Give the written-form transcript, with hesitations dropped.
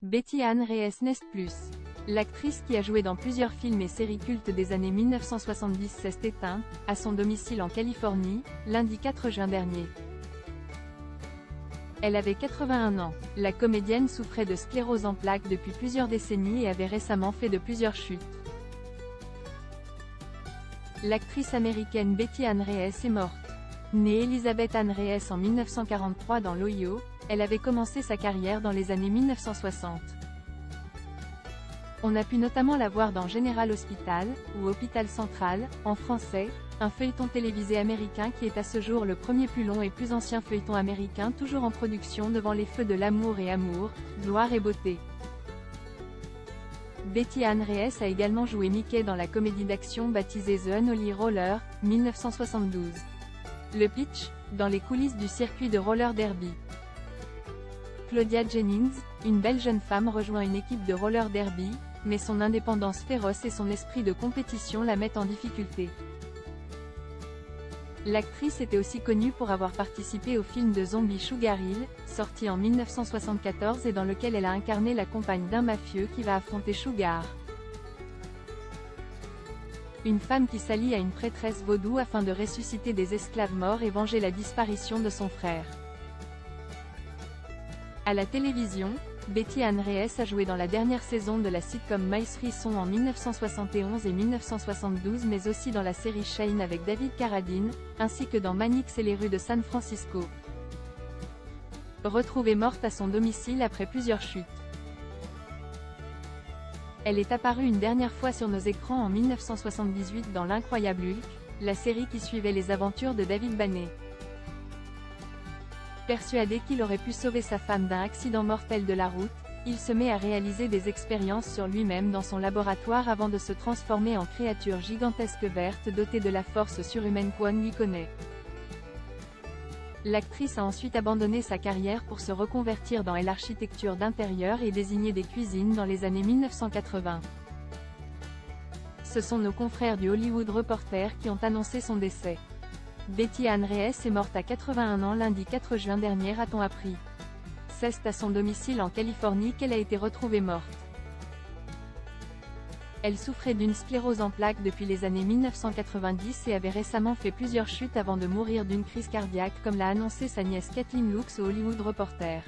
Betty Ann Reyes n'est plus. L'actrice qui a joué dans plusieurs films et séries cultes des années 1970 s'est éteinte, à son domicile en Californie, lundi 4 juin dernier. Elle avait 81 ans. La comédienne souffrait de sclérose en plaques depuis plusieurs décennies et avait récemment fait de plusieurs chutes. L'actrice américaine Betty Ann Reyes est morte. Née Elizabeth Ann Reyes en 1943 dans l'Ohio, elle avait commencé sa carrière dans les années 1960. On a pu notamment la voir dans General Hospital, ou Hôpital Central, en français, un feuilleton télévisé américain qui est à ce jour le premier plus long et plus ancien feuilleton américain toujours en production devant les feux de l'amour et amour, gloire et beauté. Betty Ann Reyes a également joué Mickey dans la comédie d'action baptisée The Unholy Roller, 1972. Le pitch, dans les coulisses du circuit de roller derby. Claudia Jennings, une belle jeune femme rejoint une équipe de roller derby, mais son indépendance féroce et son esprit de compétition la mettent en difficulté. L'actrice était aussi connue pour avoir participé au film de zombie Sugar Hill, sorti en 1974 et dans lequel elle a incarné la compagne d'un mafieux qui va affronter Sugar. Une femme qui s'allie à une prêtresse vaudou afin de ressusciter des esclaves morts et venger la disparition de son frère. À la télévision, Betty Ann Reyes a joué dans la dernière saison de la sitcom Mice Risson en 1971 et 1972 mais aussi dans la série Shane avec David Carradine, ainsi que dans Manix et les rues de San Francisco. Retrouvée morte à son domicile après plusieurs chutes. Elle est apparue une dernière fois sur nos écrans en 1978 dans L'Incroyable Hulk, la série qui suivait les aventures de David Banner. Persuadé qu'il aurait pu sauver sa femme d'un accident mortel de la route, il se met à réaliser des expériences sur lui-même dans son laboratoire avant de se transformer en créature gigantesque verte dotée de la force surhumaine qu'on lui connaît. L'actrice a ensuite abandonné sa carrière pour se reconvertir dans l'architecture d'intérieur et désigner des cuisines dans les années 1980. Ce sont nos confrères du Hollywood Reporter qui ont annoncé son décès. Betty Ann Reyes est morte à 81 ans lundi 4 juin dernier a-t-on appris. C'est à son domicile en Californie qu'elle a été retrouvée morte. Elle souffrait d'une sclérose en plaques depuis les années 1990 et avait récemment fait plusieurs chutes avant de mourir d'une crise cardiaque comme l'a annoncé sa nièce Kathleen Lux au Hollywood Reporter.